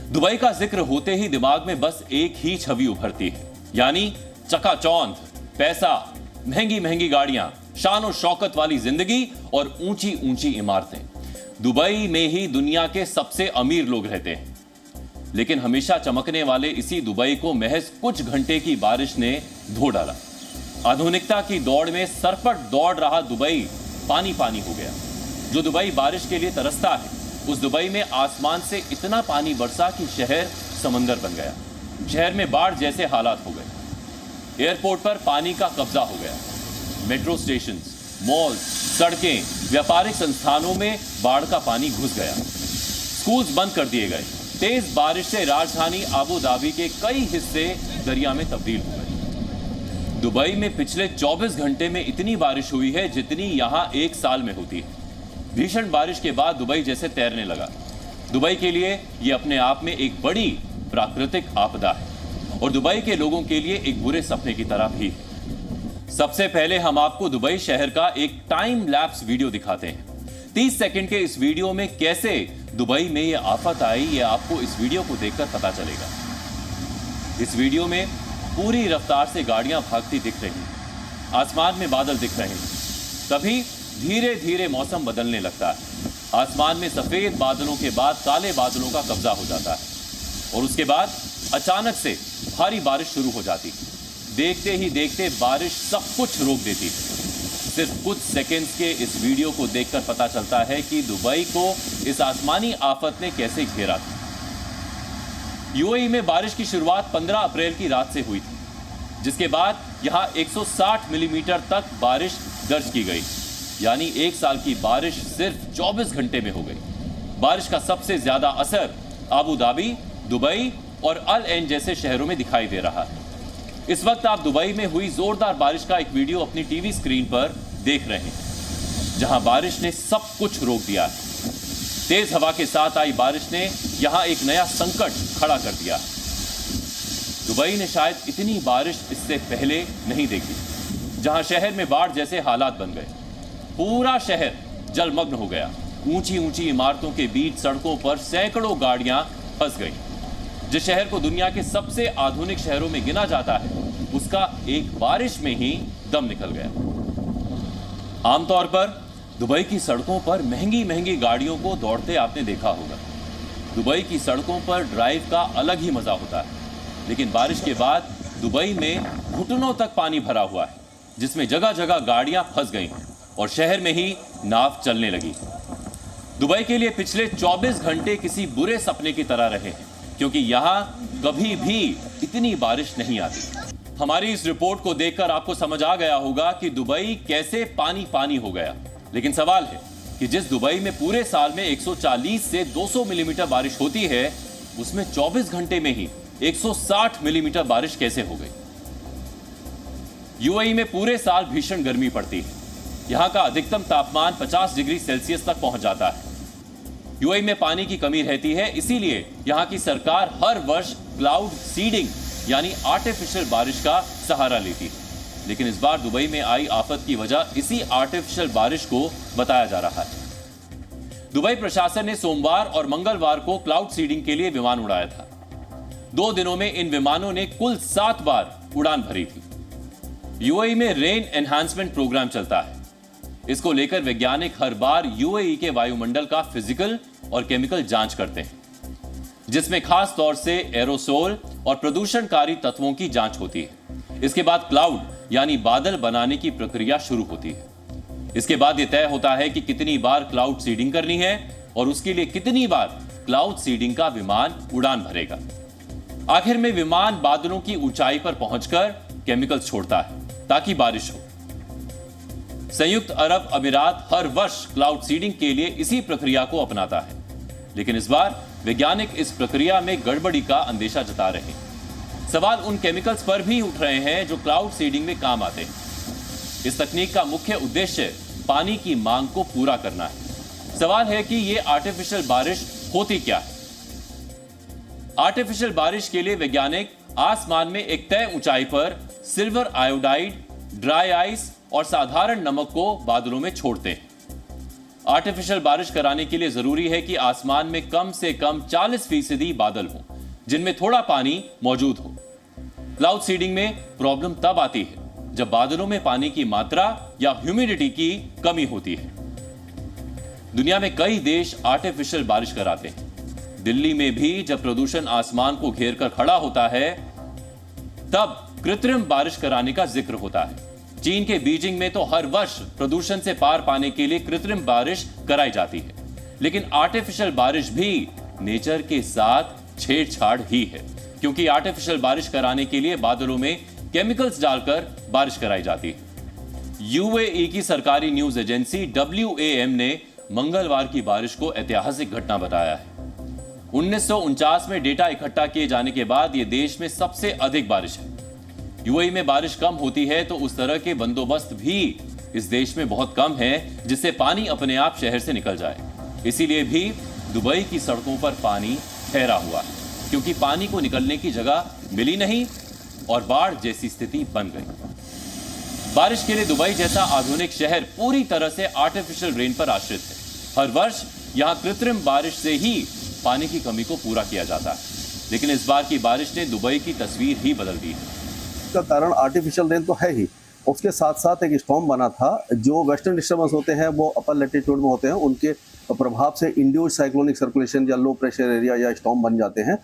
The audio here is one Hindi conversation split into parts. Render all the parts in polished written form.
दुबई का जिक्र होते ही दिमाग में बस एक ही छवि उभरती है, यानी चकाचौंध, पैसा, महंगी महंगी गाड़ियां, शान और शौकत वाली जिंदगी और ऊंची ऊंची इमारतें। दुबई में ही दुनिया के सबसे अमीर लोग रहते हैं। लेकिन हमेशा चमकने वाले इसी दुबई को महज कुछ घंटे की बारिश ने धो डाला। आधुनिकता की दौड़ में सरपट दौड़ रहा दुबई पानी पानी हो गया। जो दुबई बारिश के लिए तरसता है, उस दुबई में आसमान से इतना पानी बरसा कि शहर समंदर बन गया। शहर में बाढ़ जैसे हालात हो गए। एयरपोर्ट पर पानी का कब्जा हो गया। मेट्रो स्टेशन, मॉल, सड़कें, व्यापारिक संस्थानों में बाढ़ का पानी घुस गया। स्कूल्स बंद कर दिए गए। तेज बारिश से राजधानी आबू धाबी के कई हिस्से दरिया में तब्दील हो गए। दुबई में पिछले 24 घंटे में इतनी बारिश हुई है जितनी यहां एक साल में होती है। भीषण बारिश के बाद दुबई जैसे तैरने लगा। दुबई के लिए यह अपने आप में एक बड़ी प्राकृतिक आपदा है और दुबई के लोगों के लिए एक बुरे सपने की तरह भी है। सबसे पहले हम आपको दुबई शहर का एक टाइम लैप्स वीडियो दिखाते हैं। 30 सेकंड के इस वीडियो में कैसे दुबई में यह आफत आई, यह आपको इस वीडियो को देखकर पता चलेगा। इस वीडियो में पूरी रफ्तार से गाड़ियां भागती दिख रही हैं। आसमान में बादल दिख रहे हैं। तभी धीरे धीरे मौसम बदलने लगता है। आसमान में सफेद बादलों के बाद काले बादलों का कब्जा हो जाता है और उसके बाद अचानक से भारी बारिश शुरू हो जाती है। देखते ही देखते बारिश सब कुछ रोक देती है। सिर्फ कुछ सेकंड्स के इस वीडियो को देखकर पता चलता है कि दुबई को इस आसमानी आफत ने कैसे घेरा था। यूएई में बारिश की शुरुआत 15 अप्रैल की रात से हुई थी, जिसके बाद यहां 160 मिलीमीटर तक बारिश दर्ज की गई, यानी एक साल की बारिश सिर्फ 24 घंटे में हो गई। बारिश का सबसे ज्यादा असर आबू धाबी, दुबई और अल एन जैसे शहरों में दिखाई दे रहा है। इस वक्त आप दुबई में हुई जोरदार बारिश का एक वीडियो अपनी टीवी स्क्रीन पर देख रहे हैं, जहां बारिश ने सब कुछ रोक दिया है। तेज हवा के साथ आई बारिश ने यहां एक नया संकट खड़ा कर दिया। दुबई ने शायद इतनी बारिश इससे पहले नहीं देखी, जहां शहर में बाढ़ जैसे हालात बन गए। पूरा शहर जलमग्न हो गया। ऊंची ऊंची इमारतों के बीच सड़कों पर सैकड़ों गाड़ियां फंस गई। जिस शहर को दुनिया के सबसे आधुनिक शहरों में गिना जाता है, उसका एक बारिश में ही दम निकल गया। आमतौर पर दुबई की सड़कों पर महंगी महंगी गाड़ियों को दौड़ते आपने देखा होगा। दुबई की सड़कों पर ड्राइव का अलग ही मजा होता है। लेकिन बारिश के बाद दुबई में घुटनों तक पानी भरा हुआ है, जिसमें जगह जगह गाड़ियां फंस गई हैं और शहर में ही नाव चलने लगी। दुबई के लिए पिछले 24 घंटे किसी बुरे सपने की तरह रहे हैं, क्योंकि यहां कभी भी इतनी बारिश नहीं आती। हमारी इस रिपोर्ट को देखकर आपको समझ आ गया होगा कि दुबई कैसे पानी पानी हो गया। लेकिन सवाल है कि जिस दुबई में पूरे साल में 140 से 200 मिलीमीटर बारिश होती है, उसमें 24 घंटे में ही 160 मिलीमीटर बारिश कैसे हो गई। यूएई में पूरे साल भीषण गर्मी पड़ती है। यहां का अधिकतम तापमान 50 डिग्री सेल्सियस तक पहुंच जाता है। यूएई में पानी की कमी रहती है, इसीलिए यहां की सरकार हर वर्ष क्लाउड सीडिंग यानी आर्टिफिशियल बारिश का सहारा लेती है। लेकिन इस बार दुबई में आई आफत की वजह इसी आर्टिफिशियल बारिश को बताया जा रहा है। दुबई प्रशासन ने सोमवार और मंगलवार को क्लाउड सीडिंग के लिए विमान उड़ाया था। 2 दिनों में इन विमानों ने कुल 7 बार उड़ान भरी थी। यूएई में रेन एनहांसमेंट प्रोग्राम चलता है। इसको लेकर वैज्ञानिक हर बार यूएई के वायुमंडल का फिजिकल और केमिकल जांच करते हैं, जिसमें खास तौर से एरोसोल और प्रदूषणकारी तत्वों की जांच होती है। इसके बाद क्लाउड यानी बादल बनाने की प्रक्रिया शुरू होती है। इसके बाद यह तय होता है कि कितनी बार क्लाउड सीडिंग करनी है और उसके लिए कितनी बार क्लाउड सीडिंग का विमान उड़ान भरेगा। आखिर में विमान बादलों की ऊंचाई पर पहुंचकर केमिकल छोड़ता है ताकि बारिश हो। संयुक्त अरब अमीरात हर वर्ष क्लाउड सीडिंग के लिए इसी प्रक्रिया को अपनाता है, लेकिन इस बार वैज्ञानिक इस प्रक्रिया में गड़बड़ी का अंदेशा जता रहे हैं। सवाल उन केमिकल्स पर भी उठ रहे हैं जो क्लाउड सीडिंग में काम आते हैं। इस तकनीक का मुख्य उद्देश्य पानी की मांग को पूरा करना है। सवाल है कि यह आर्टिफिशियल बारिश होती क्या है। आर्टिफिशियल बारिश के लिए वैज्ञानिक आसमान में एक तय ऊंचाई पर सिल्वर आयोडाइड, ड्राई आइस और साधारण नमक को बादलों में छोड़ते हैं। आर्टिफिशियल बारिश कराने के लिए जरूरी है कि आसमान में कम से कम 40% बादल हो जिनमें थोड़ा पानी मौजूद हो। क्लाउड सीडिंग में प्रॉब्लम तब आती है जब बादलों में पानी की मात्रा या ह्यूमिडिटी की कमी होती है। दुनिया में कई देश आर्टिफिशियल बारिश कराते हैं। दिल्ली में भी जब प्रदूषण आसमान को घेर कर खड़ा होता है तब कृत्रिम बारिश कराने का जिक्र होता है। चीन के बीजिंग में तो हर वर्ष प्रदूषण से पार पाने के लिए कृत्रिम बारिश कराई जाती है, लेकिन आर्टिफिशियल बारिश भी नेचर के साथ छेड़छाड़ ही है, क्योंकि आर्टिफिशियल बारिश कराने के लिए बादलों में केमिकल्स डालकर बारिश कराई जाती है। यूएई की सरकारी न्यूज एजेंसी WAM ने मंगलवार की बारिश को ऐतिहासिक घटना बताया है। 1949 में डेटा इकट्ठा किए जाने के बाद यह देश में सबसे अधिक बारिश है। यूएई में बारिश कम होती है तो उस तरह के बंदोबस्त भी इस देश में बहुत कम है जिससे पानी अपने आप शहर से निकल जाए। इसीलिए भी दुबई की सड़कों पर पानी ठहरा हुआ है, क्योंकि पानी को निकलने की जगह मिली नहीं और बाढ़ जैसी स्थिति बन गई। बारिश के लिए दुबई जैसा आधुनिक शहर पूरी तरह से आर्टिफिशियल रेन पर आश्रित है। हर वर्ष यहां कृत्रिम बारिश से ही पानी की कमी को पूरा किया जाता है, लेकिन इस बार की बारिश ने दुबई की तस्वीर ही बदल दी है। का कारण आर्टिफिशियल रेन तो है ही, उसके साथ साथ एक स्टॉर्म बना था। जो वेस्टर्न डिस्टर्बेंस होते हैं वो अपर लैटिट्यूड में होते हैं, उनके प्रभाव से इंड्यूस्ड साइक्लोनिक सर्कुलेशन या लो प्रेशर एरिया या स्टॉर्म बन जाते हैं।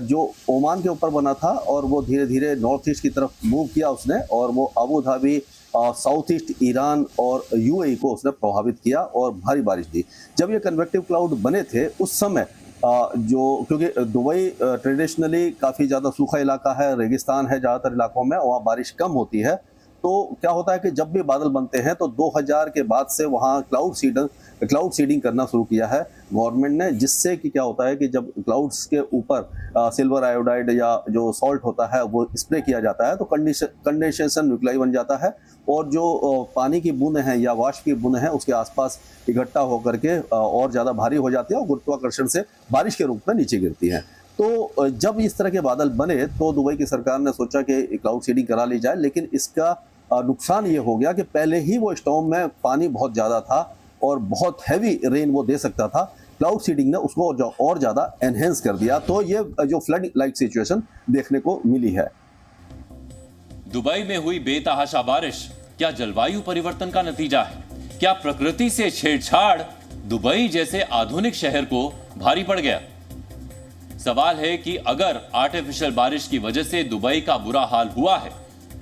जो ओमान के ऊपर बना था और वो धीरे धीरे नॉर्थ ईस्ट की तरफ मूव किया उसने, और वो Abu Dhabi, south east Iran और यूएई को उसने प्रभावित किया और भारी बारिश दी। जब ये कन्वेक्टिव क्लाउड बने थे उस समय क्योंकि दुबई ट्रेडिशनली काफ़ी ज़्यादा सूखा इलाका है, रेगिस्तान है ज़्यादातर इलाकों में, वहाँ बारिश कम होती है। तो क्या होता है कि जब भी बादल बनते हैं तो 2000 के बाद से वहाँ क्लाउड सीडिंग करना शुरू किया है गवर्नमेंट ने, जिससे कि क्या होता है कि जब क्लाउड्स के ऊपर सिल्वर आयोडाइड या जो सॉल्ट होता है वो स्प्रे किया जाता है तो कंडेंसेशन न्यूक्लाई बन जाता है, और जो पानी की बूंदें हैं या वाष्प की बूंदें हैं उसके आसपास इकट्ठा होकर के और ज़्यादा भारी हो जाती है और गुरुत्वाकर्षण से बारिश के रूप में नीचे गिरती है। तो जब इस तरह के बादल बने तो दुबई की सरकार ने सोचा कि क्लाउड सीडिंग करा ली जाए, लेकिन इसका नुकसान ये हो गया कि पहले ही वो स्टॉर्म में पानी बहुत ज़्यादा था और बहुत हैवी रेन वो दे सकता था। क्लाउड सीडिंग ने उसको और ज़्यादा एनहेंस कर दिया, तो ये जो फ्लड लाइक सिचुएशन देखने को मिली है। दुबई में हुई बेतहाशा बारिश क्या जलवायु परिवर्तन का नतीजा है? क्या प्रकृति से छेड़छाड़ दुबई जैसे आधुनिक शहर को भारी पड़ गया? सवाल है कि अगर आर्टिफिशियल बारिश की वजह से दुबई का बुरा हाल हुआ है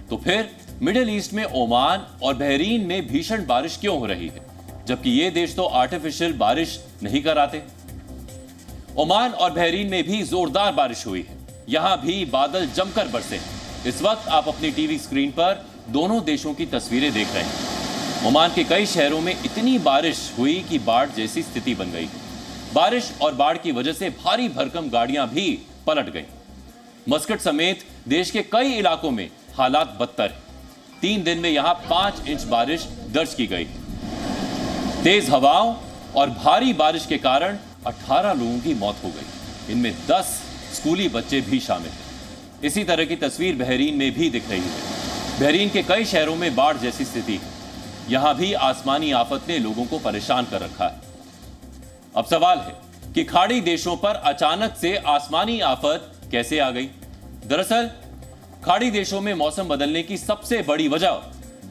तो फिर मिडिल ईस्ट में ओमान और बहरीन में भीषण बारिश क्यों हो रही है, जबकि ये देश तो आर्टिफिशियल बारिश नहीं कराते? ओमान और बहरीन में भी जोरदार बारिश हुई है, यहां भी बादल जमकर बरसे हैं। इस वक्त आप अपनी टीवी स्क्रीन पर दोनों देशों की तस्वीरें देख रहे हैं। ओमान के कई शहरों में इतनी बारिश हुई कि बाढ़ जैसी स्थिति बन गई। बारिश और बाढ़ की वजह से भारी भरकम गाड़ियां भी पलट गईं। मस्कट समेत देश के कई इलाकों में हालात बदतर हैं। 3 दिन में यहां 5 इंच बारिश दर्ज की गई। तेज हवाओं और भारी बारिश के कारण 18 लोगों की मौत हो गई, इनमें 10 स्कूली बच्चे भी शामिल हैं। इसी तरह की तस्वीर बहरीन में भी दिख रही है। बहरीन के कई शहरों में बाढ़ जैसी स्थिति है। यहां भी आसमानी आफत ने लोगों को परेशान कर रखा है। अब सवाल है कि खाड़ी देशों पर अचानक से आसमानी आफत कैसे आ गई? दरअसल खाड़ी देशों में मौसम बदलने की सबसे बड़ी वजह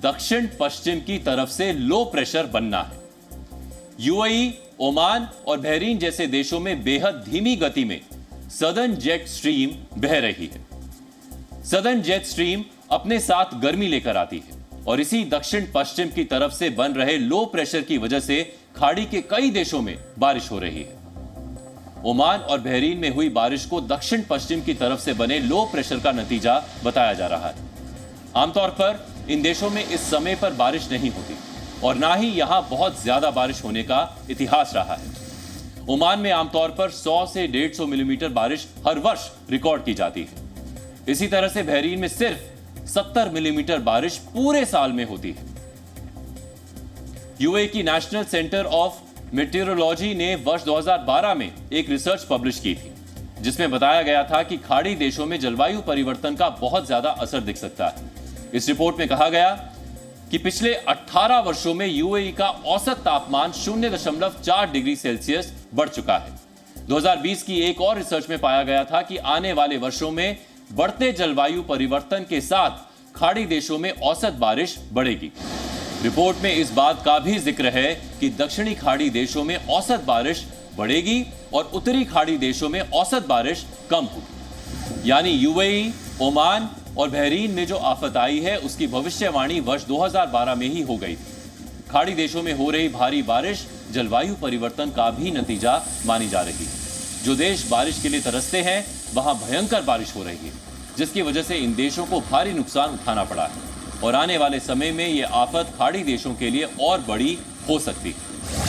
दक्षिण पश्चिम की तरफ से लो प्रेशर बनना है। यूएई, ओमान और बहरीन जैसे देशों में बेहद धीमी गति में सदर्न जेट स्ट्रीम बह रही है। सदर्न जेट स्ट्रीम अपने साथ गर्मी लेकर आती है और इसी दक्षिण पश्चिम की तरफ से बन रहे लो प्रेशर की वजह से खाड़ी के कई देशों में बारिश हो रही है। ओमान और बहरीन में हुई बारिश को दक्षिण पश्चिम की तरफ से बने लो प्रेशर का नतीजा बताया जा रहा है। आमतौर पर इन देशों में इस समय पर बारिश नहीं होती और ना ही यहां बहुत ज्यादा बारिश होने का इतिहास रहा है। ओमान में आमतौर पर 100 से 150 मिलीमीटर बारिश हर वर्ष रिकॉर्ड की जाती है। इसी तरह से बहरीन में सिर्फ 70 मिलीमीटर बारिश पूरे साल में होती है। यूएई की नेशनल सेंटर ऑफ मेटीरियोलॉजी ने वर्ष 2012 में एक रिसर्च पब्लिश की थी, जिसमें बताया गया था कि खाड़ी देशों में जलवायु परिवर्तन का बहुत ज्यादा असर दिख सकता है। इस रिपोर्ट में कहा गया कि पिछले 18 वर्षों में यूएई का औसत तापमान 0.4 डिग्री सेल्सियस बढ़ चुका है। 2020 की एक और रिसर्च में पाया गया था कि आने वाले वर्षों में बढ़ते जलवायु परिवर्तन के साथ खाड़ी देशों में औसत बारिश बढ़ेगी। रिपोर्ट में इस बात का भी जिक्र है कि दक्षिणी खाड़ी देशों में औसत बारिश बढ़ेगी और उत्तरी खाड़ी देशों में औसत बारिश कम होगी। यानी यूएई, ओमान और बहरीन में जो आफत आई है उसकी भविष्यवाणी वर्ष 2012 में ही हो गई थी। खाड़ी देशों में हो रही भारी बारिश जलवायु परिवर्तन का भी नतीजा मानी जा रही है। जो देश बारिश के लिए तरसते हैं वहां भयंकर बारिश हो रही है, जिसकी वजह से इन देशों को भारी नुकसान उठाना पड़ा है और आने वाले समय में ये आफत खाड़ी देशों के लिए और बड़ी हो सकती है।